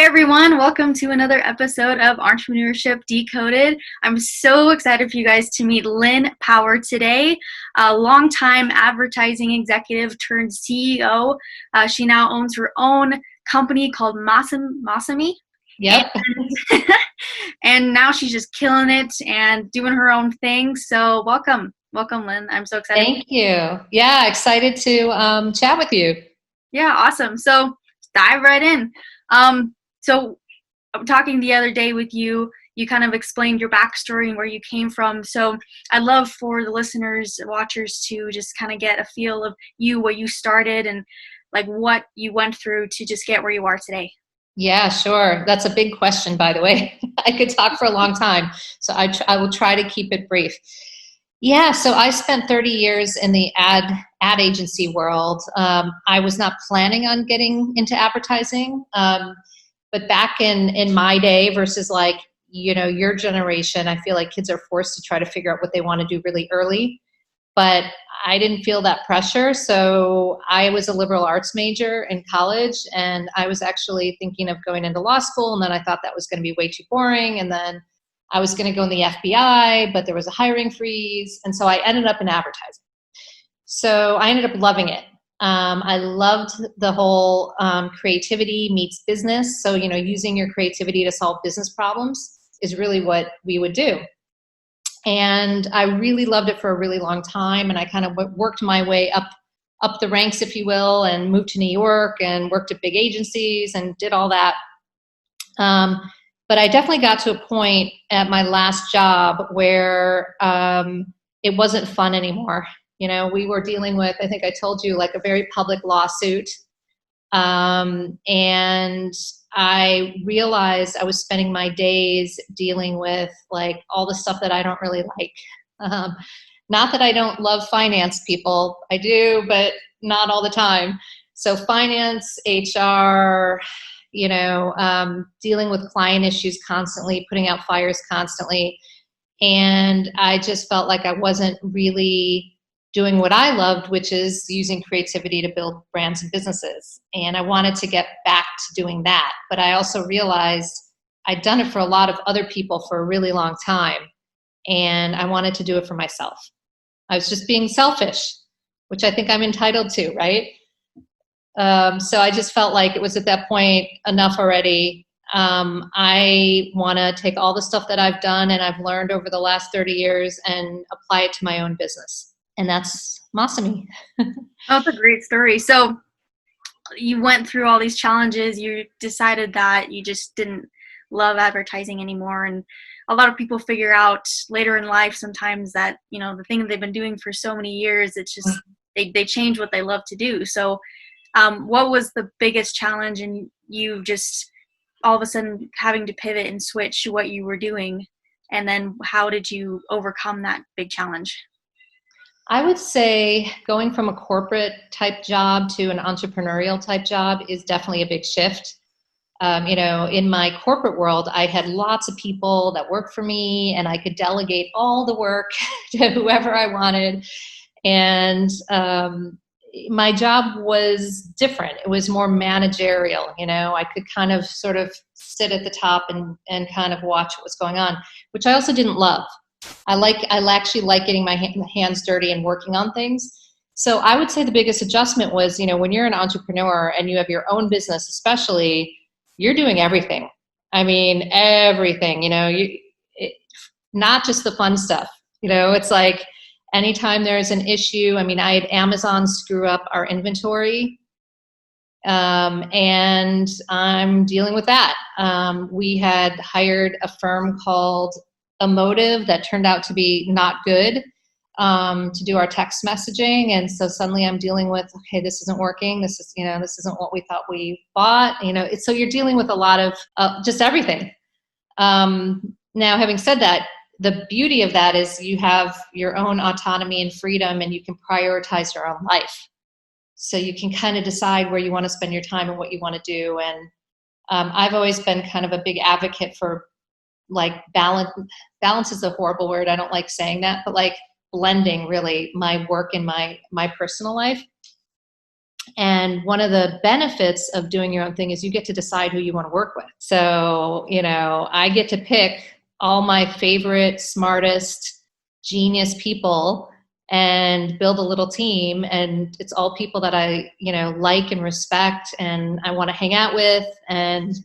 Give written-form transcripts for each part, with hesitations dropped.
everyone, welcome to another episode of Entrepreneurship Decoded. I'm so excited for you guys to meet Lynn Power today, a longtime advertising executive turned CEO. She now owns her own company called Masami. Yep. And now she's just killing it and doing her own thing. So welcome, Lynn. I'm so excited. Thank you. Yeah, excited to chat with you. Yeah, awesome. So dive right in. So talking the other day with you, you kind of explained your backstory and where you came from. So I'd love for the listeners, watchers to just kind of get a feel of you, where you started and like what you went through to just get where you are today. Yeah, sure. That's a big question, by the way. I could talk for a long time, so I will try to keep it brief. Yeah, so I spent 30 years in the ad agency world. I was not planning on getting into advertising, but back in my day versus like, your generation, I feel like kids are forced to try to figure out what they want to do really early. But I didn't feel that pressure. So I was a liberal arts major in college, and I was actually thinking of going into law school. And then I thought that was going to be way too boring. And then I was going to go in the FBI, but there was a hiring freeze. And so I ended up in advertising. So I ended up loving it. I loved the whole creativity meets business. So, using your creativity to solve business problems is really what we would do. And I really loved it for a really long time. And I kind of worked my way up the ranks, if you will, and moved to New York and worked at big agencies and did all that. But I definitely got to a point at my last job where it wasn't fun anymore. We were dealing with, I think I told you, like a very public lawsuit. And I realized I was spending my days dealing with like all the stuff that I don't really like. Not that I don't love finance people. I do, but not all the time. So finance, HR, dealing with client issues constantly, putting out fires constantly. And I just felt like I wasn't really doing what I loved, which is using creativity to build brands and businesses. And I wanted to get back to doing that. But I also realized I'd done it for a lot of other people for a really long time. And I wanted to do it for myself. I was just being selfish, which I think I'm entitled to, right? So I just felt like it was at that point enough already. I want to take all the stuff that I've done and I've learned over the last 30 years and apply it to my own business. And that's Masami. That's a great story. So you went through all these challenges. You decided that you just didn't love advertising anymore. And a lot of people figure out later in life sometimes that, the thing that they've been doing for so many years, it's just, they change what they love to do. So what was the biggest challenge in you just all of a sudden having to pivot and switch what you were doing? And then how did you overcome that big challenge? I would say going from a corporate type job to an entrepreneurial type job is definitely a big shift. In my corporate world, I had lots of people that worked for me and I could delegate all the work to whoever I wanted. And my job was different. It was more managerial. I could kind of sort of sit at the top and kind of watch what was going on, which I also didn't love. I actually like getting my hands dirty and working on things. So I would say the biggest adjustment was, when you're an entrepreneur and you have your own business, especially, you're doing everything. I mean, everything, not just the fun stuff, it's like anytime there's an issue. I mean, I had Amazon screw up our inventory, and I'm dealing with that. We had hired a firm called Emotive that turned out to be not good to do our text messaging, and so suddenly I'm dealing with, okay, this isn't working. This isn't what we thought we bought. So you're dealing with a lot of just everything. Now, having said that, the beauty of that is you have your own autonomy and freedom, and you can prioritize your own life. So you can kind of decide where you want to spend your time and what you want to do. And I've always been kind of a big advocate for like balance. Balance is a horrible word. I don't like saying that, but like blending really my work and my personal life. And one of the benefits of doing your own thing is you get to decide who you want to work with. So, I get to pick all my favorite, smartest, genius people and build a little team. And it's all people that I, like and respect and I want to hang out with. And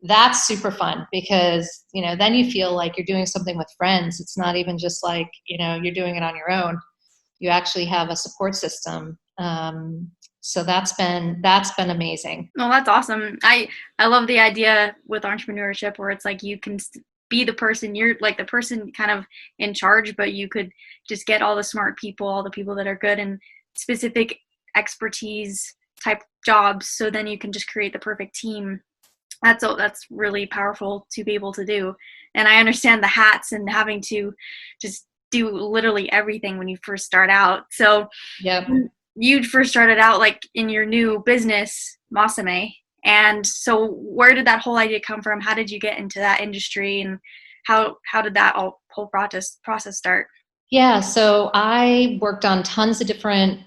that's super fun because, then you feel like you're doing something with friends. It's not even just like, you're doing it on your own. You actually have a support system. So that's been amazing. No, that's awesome. I love the idea with entrepreneurship where it's like you can be the person, you're like the person kind of in charge, but you could just get all the smart people, all the people that are good in specific expertise type jobs. So then you can just create the perfect team. That's really powerful to be able to do. And I understand the hats and having to just do literally everything when you first start out. So yeah, you first started out like in your new business, Mamai. And so where did that whole idea come from? How did you get into that industry and how did that whole process start? Yeah, so I worked on tons of different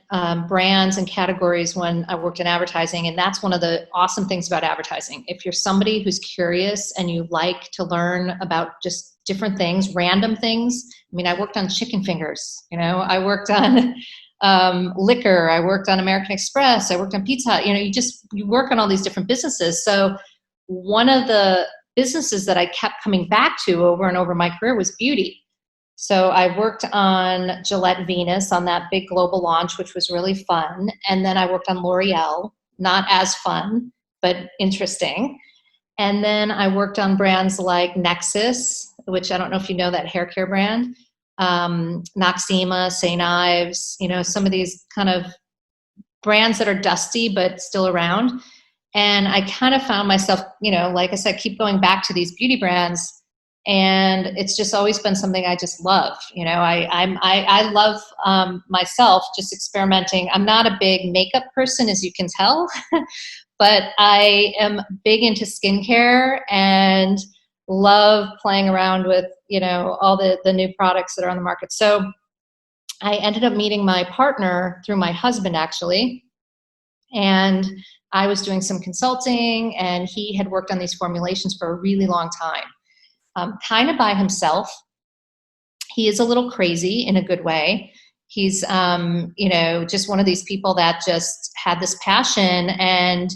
brands and categories when I worked in advertising, and that's one of the awesome things about advertising. If you're somebody who's curious and you like to learn about just different things, random things. I mean, I worked on chicken fingers, I worked on liquor, I worked on American Express, I worked on Pizza Hut. You work on all these different businesses. So one of the businesses that I kept coming back to over and over in my career was beauty. So I worked on Gillette Venus on that big global launch, which was really fun. And then I worked on L'Oreal, not as fun, but interesting. And then I worked on brands like Nexus, which I don't know if you know that hair care brand, Noxema, St. Ives, some of these kind of brands that are dusty but still around. And I kind of found myself, like I said, keep going back to these beauty brands. And it's just always been something I just love. I love myself just experimenting. I'm not a big makeup person, as you can tell, but I am big into skincare and love playing around with, all the new products that are on the market. So I ended up meeting my partner through my husband, actually. And I was doing some consulting, and he had worked on these formulations for a really long time. Kind of by himself. He is a little crazy in a good way. He's, just one of these people that just had this passion and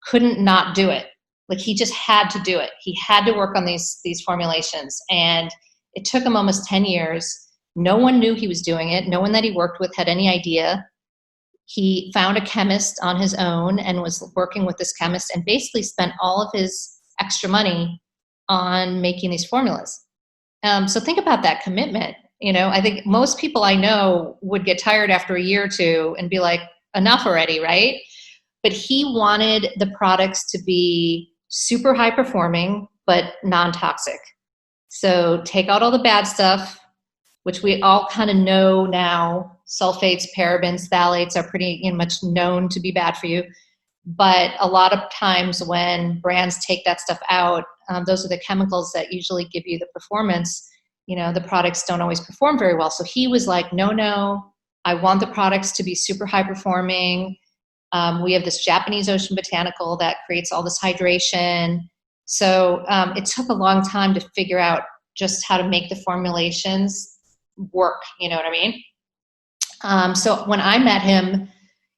couldn't not do it. Like he just had to do it. He had to work on these formulations, and it took him almost 10 years. No one knew he was doing it. No one that he worked with had any idea. He found a chemist on his own and was working with this chemist and basically spent all of his extra money on making these formulas. So think about that commitment. I think most people I know would get tired after a year or two and be like, enough already, right? But he wanted the products to be super high performing, but non-toxic. So take out all the bad stuff, which we all kind of know now. Sulfates, parabens, phthalates are pretty much known to be bad for you. But a lot of times when brands take that stuff out, those are the chemicals that usually give you the performance. The products don't always perform very well. So he was like, no, I want the products to be super high performing. We have this Japanese ocean botanical that creates all this hydration. So it took a long time to figure out just how to make the formulations work. You know what I mean? So when I met him,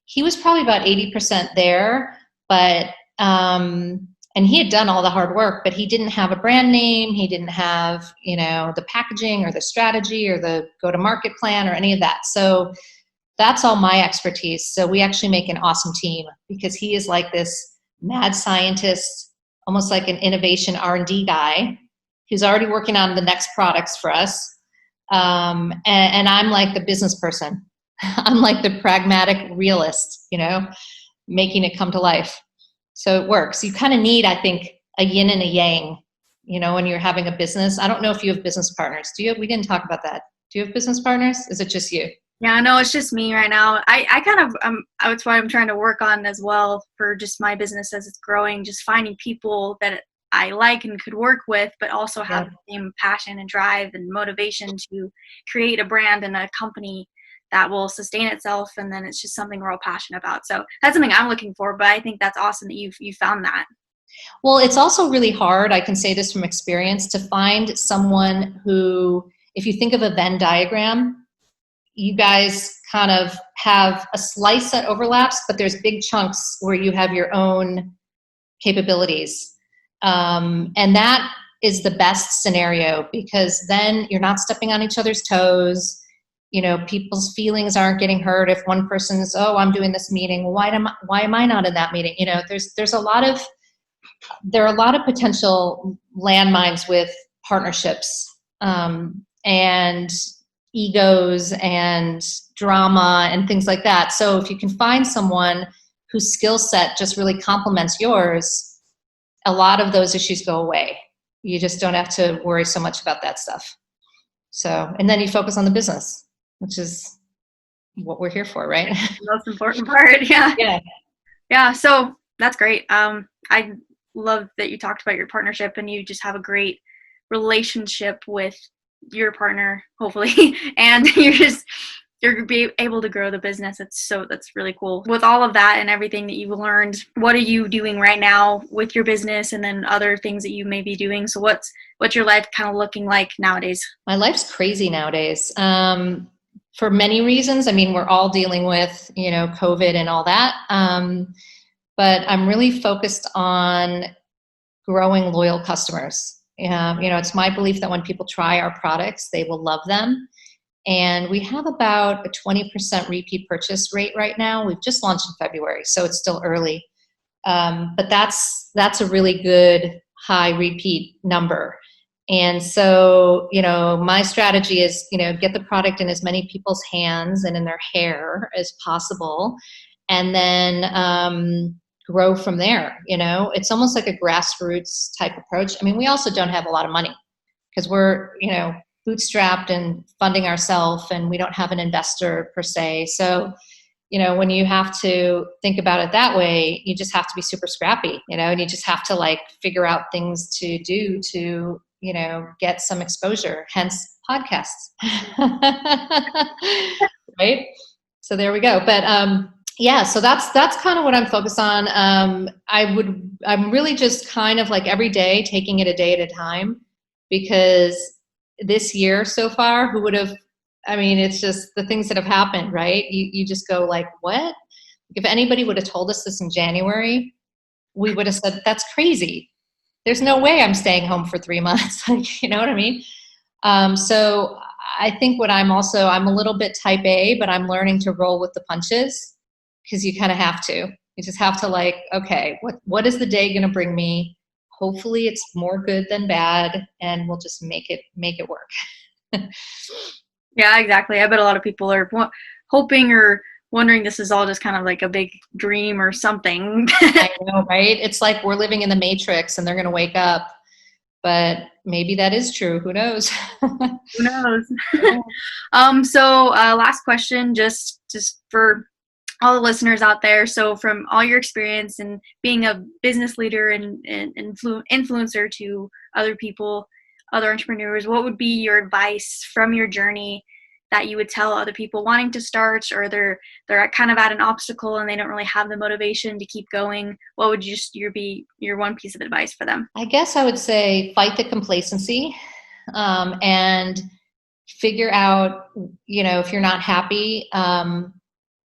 he was probably about 80% there, but, and he had done all the hard work, but he didn't have a brand name. He didn't have, the packaging or the strategy or the go-to-market plan or any of that. So that's all my expertise. So we actually make an awesome team because he is like this mad scientist, almost like an innovation R&D guy who's already working on the next products for us. And I'm like the business person. I'm like the pragmatic realist, making it come to life. So it works. You kind of need, I think, a yin and a yang, when you're having a business. I don't know if you have business partners. Do you? We didn't talk about that. Do you have business partners? Is it just you? Yeah, no, it's just me right now. I kind of, that's what I'm trying to work on as well for just my business as it's growing, just finding people that I like and could work with, but also have the same passion and drive and motivation to create a brand and a company that will sustain itself, and then it's just something we're all passionate about. So that's something I'm looking for, but I think that's awesome that you found that. Well, it's also really hard, I can say this from experience, to find someone who, if you think of a Venn diagram, you guys kind of have a slice that overlaps, but there's big chunks where you have your own capabilities. And that is the best scenario, because then you're not stepping on each other's toes. You know, people's feelings aren't getting hurt if one person's, oh, I'm doing this meeting. Well, why am I not in that meeting? You know, there are a lot of potential landmines with partnerships, and egos and drama and things like that. So if you can find someone whose skill set just really complements yours, a lot of those issues go away. You just don't have to worry so much about that stuff. So, and then you focus on the business, which is what we're here for, right? The most important part. Yeah. Yeah. So that's great. I love that you talked about your partnership, and you just have a great relationship with your partner, hopefully, and you're be able to grow the business. That's really cool. With all of that and everything that you've learned, what are you doing right now with your business, and then other things that you may be doing? So what's your life kind of looking like nowadays? My life's crazy nowadays, for many reasons. I mean, we're all dealing with, you know, COVID and all that. But I'm really focused on growing loyal customers. You know, it's my belief that when people try our products, they will love them. And we have about a 20% repeat purchase rate right now. We've just launched in February, so it's still early. But that's a really good high repeat number. And so, you know, my strategy is, you know, get the product in as many people's hands and in their hair as possible, and then grow from there. You know, it's almost like a grassroots type approach. I mean, we also don't have a lot of money because we're, you know, bootstrapped and funding ourselves, and we don't have an investor per se. So, you know, when you have to think about it that way, you just have to be super scrappy, you know, and you just have to like figure out things to do to, you know, get some exposure, hence podcasts. Right? So there we go. But yeah, so that's kind of what I'm focused on. I'm really just kind of like every day taking it a day at a time, because this year so far, who would have, I mean, it's just the things that have happened, right? You just go like, what? If anybody would have told us this in January, we would have said, that's crazy. There's no way I'm staying home for 3 months. Like, you know what I mean? So I think I'm a little bit type A, but I'm learning to roll with the punches, because you kind of have to. You just have to like, okay, what is the day going to bring me? Hopefully it's more good than bad, and we'll just make it work. Yeah, exactly. I bet a lot of people are hoping or wondering this is all just kind of like a big dream or something. I know, right? It's like we're living in the Matrix and they're going to wake up, but maybe that is true. Who knows? Who knows? So last question, just for all the listeners out there. So from all your experience and being a business leader and influencer to other people, other entrepreneurs, what would be your advice from your journey that you would tell other people wanting to start, or they're kind of at an obstacle and they don't really have the motivation to keep going? What would be your one piece of advice for them? I guess I would say fight the complacency, and figure out, you know, if you're not happy,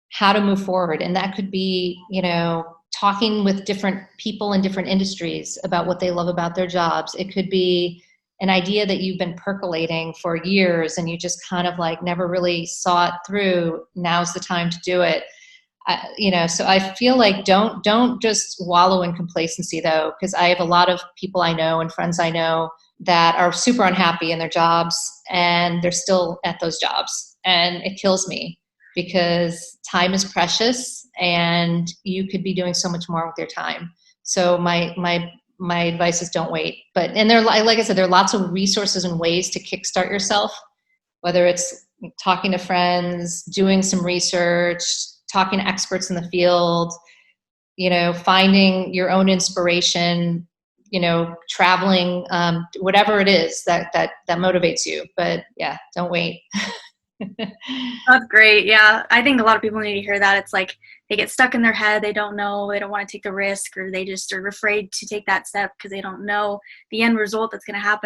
how to move forward. And that could be, you know, talking with different people in different industries about what they love about their jobs. It could be an idea that you've been percolating for years and you just kind of like never really saw it through. Now's the time to do it. You know, so I feel like don't just wallow in complacency though, because I have a lot of people I know and friends I know that are super unhappy in their jobs, and they're still at those jobs. And it kills me, because time is precious and you could be doing so much more with your time. So my advice is don't wait. And like I said, there are lots of resources and ways to kickstart yourself, whether it's talking to friends, doing some research, talking to experts in the field, you know, finding your own inspiration, you know, traveling, whatever it is that motivates you. But yeah, don't wait. That's great. Yeah. I think a lot of people need to hear that. It's like they get stuck in their head. They don't know. They don't want to take the risk, or they just are afraid to take that step because they don't know the end result that's going to happen.